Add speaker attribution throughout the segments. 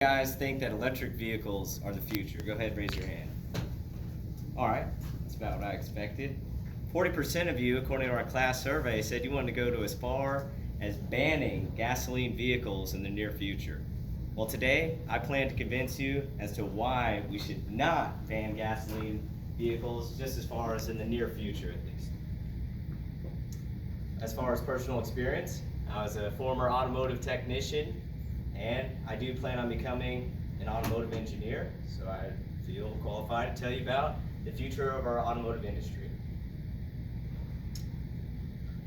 Speaker 1: Guys think that electric vehicles are the future? Go ahead, raise your hand. All right, that's about what I expected. 40% of you, according to our class survey, said you wanted to go to as far as banning gasoline vehicles in the near future. Well, today I plan to convince you as to why we should not ban gasoline vehicles, just as far as in the near future at least. As far as personal experience, I was a former automotive technician, and I do plan on becoming an automotive engineer, so I feel qualified to tell you about the future of our automotive industry.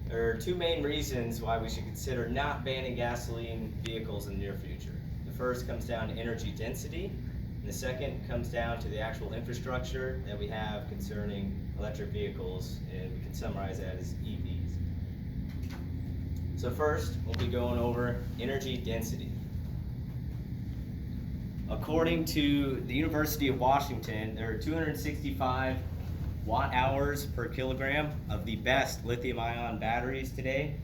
Speaker 1: There are two main reasons why we should consider not banning gasoline vehicles in the near future. The first comes down to energy density, and the second comes down to the actual infrastructure that we have concerning electric vehicles, and we can summarize that as EVs. So first, we'll be going over energy density. According to the University of Washington, there are 265 watt-hours per kilogram of the best lithium-ion batteries today,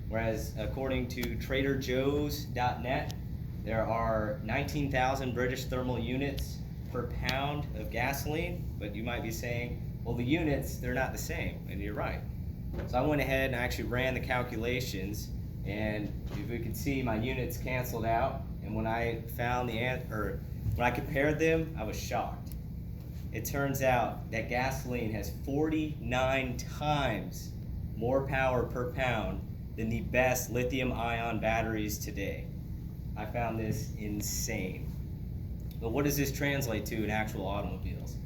Speaker 1: whereas according to TraderJoes.net, there are 19,000 British thermal units per pound of gasoline, but you might be saying, well, the units, they're not the same, and you're right. So I went ahead and I actually ran the calculations, and if we can see, my units canceled out. And when I found when I compared them, I was shocked. It turns out that gasoline has 49 times more power per pound than the best lithium-ion batteries today. I found this insane. But what does this translate to in actual automobiles?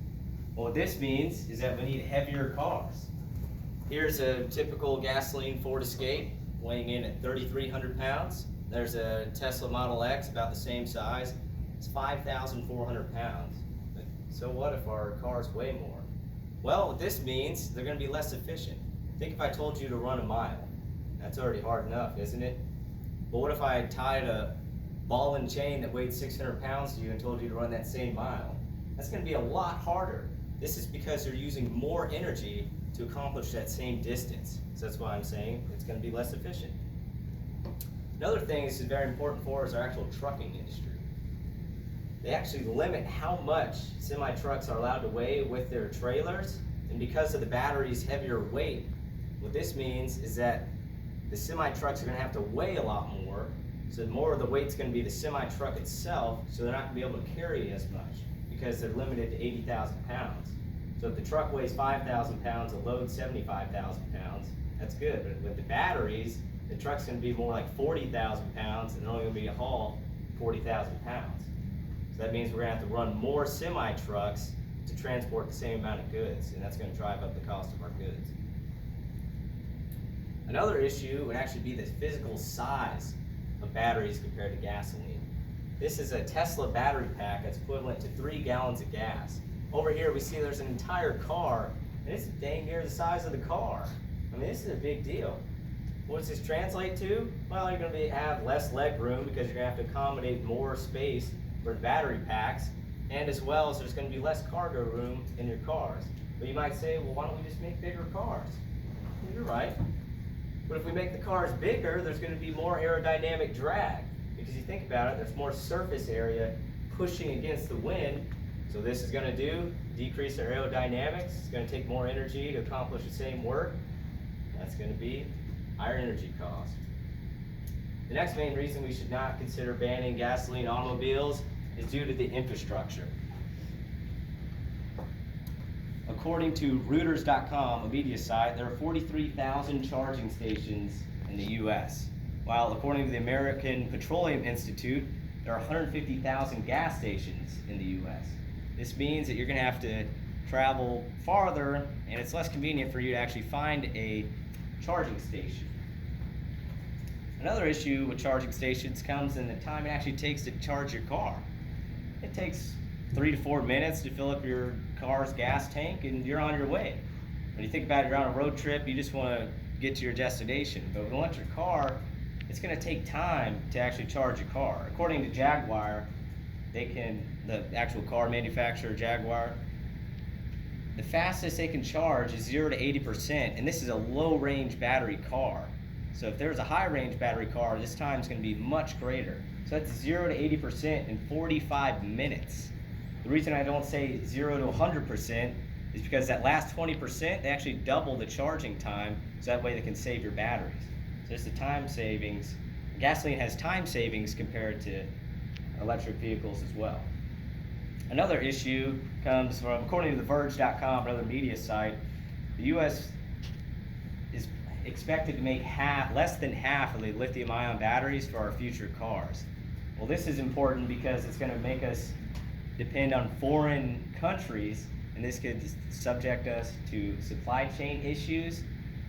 Speaker 1: Well, what this means is that we need heavier cars. Here's a typical gasoline Ford Escape weighing in at 3,300 pounds. There's a Tesla Model X about the same size. It's 5,400 pounds. So what if our cars weigh more? Well, what this means, they're going to be less efficient. Think if I told you to run a mile. That's already hard enough, isn't it? But what if I tied a ball and chain that weighed 600 pounds to you and told you to run that same mile? That's going to be a lot harder. This is because they're using more energy to accomplish that same distance. So that's why I'm saying it's going to be less efficient. Another thing this is very important for is our actual trucking industry. They actually limit how much semi-trucks are allowed to weigh with their trailers, and because of the battery's heavier weight, what this means is that the semi-trucks are going to have to weigh a lot more, so more of the weight's going to be the semi-truck itself, so they're not going to be able to carry as much because they're limited to 80,000 pounds. So if the truck weighs 5,000 pounds, it loads 75,000 pounds, that's good, but with the batteries, the truck's going to be more like 40,000 pounds, and they're only going to be a haul 40,000 pounds. So that means we're going to have to run more semi-trucks to transport the same amount of goods, and that's going to drive up the cost of our goods. Another issue would actually be the physical size of batteries compared to gasoline. This is a Tesla battery pack that's equivalent to 3 gallons of gas. Over here we see there's an entire car, and it's dang near the size of the car. I mean, this is a big deal. What does this translate to? Well, you're going to have less leg room because you're going to have to accommodate more space for the battery packs, and as well as there's going to be less cargo room in your cars. But you might say, well, why don't we just make bigger cars? Well, you're right. But if we make the cars bigger, there's going to be more aerodynamic drag. Because you think about it, there's more surface area pushing against the wind. So this is going to decrease our aerodynamics. It's going to take more energy to accomplish the same work. That's going to be higher energy cost. The next main reason we should not consider banning gasoline automobiles is due to the infrastructure. According to Reuters.com, a media site, there are 43,000 charging stations in the U.S., while according to the American Petroleum Institute, there are 150,000 gas stations in the U.S. This means that you're going to have to travel farther, and it's less convenient for you to actually find a charging station. Another issue with charging stations comes in the time it actually takes to charge your car. It takes 3 to 4 minutes to fill up your car's gas tank and you're on your way. When you think about it, you're on a road trip, you just want to get to your destination. But with an electric car, it's going to take time to actually charge your car. According to Jaguar, the actual car manufacturer Jaguar, the fastest they can charge is 0 to 80%, and this is a low range battery car. So if there's a high range battery car, this time is going to be much greater. So that's 0 to 80% in 45 minutes. The reason I don't say 0 to 100% is because that last 20%, they actually double the charging time, so that way they can save your batteries. So it's the time savings. Gasoline has time savings compared to electric vehicles as well. Another issue comes from, according to TheVerge.com, another media site, the U.S. is expected to make less than half of the lithium-ion batteries for our future cars. Well, this is important because it's going to make us depend on foreign countries, and this could subject us to supply chain issues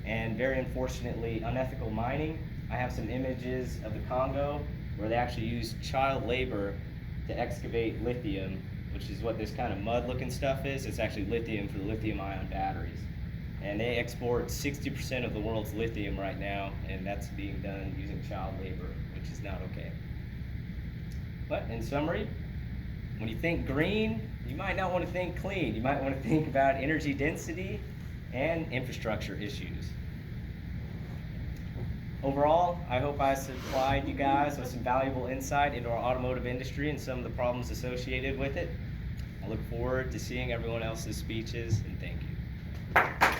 Speaker 1: and, very unfortunately, unethical mining. I have some images of the Congo where they actually use child labor to excavate lithium, which is what this kind of mud-looking stuff is. It's actually lithium for the lithium-ion batteries. And they export 60% of the world's lithium right now, and that's being done using child labor, which is not okay. But in summary, when you think green, you might not want to think clean. You might want to think about energy density and infrastructure issues. Overall, I hope I supplied you guys with some valuable insight into our automotive industry and some of the problems associated with it. I look forward to seeing everyone else's speeches, and thank you.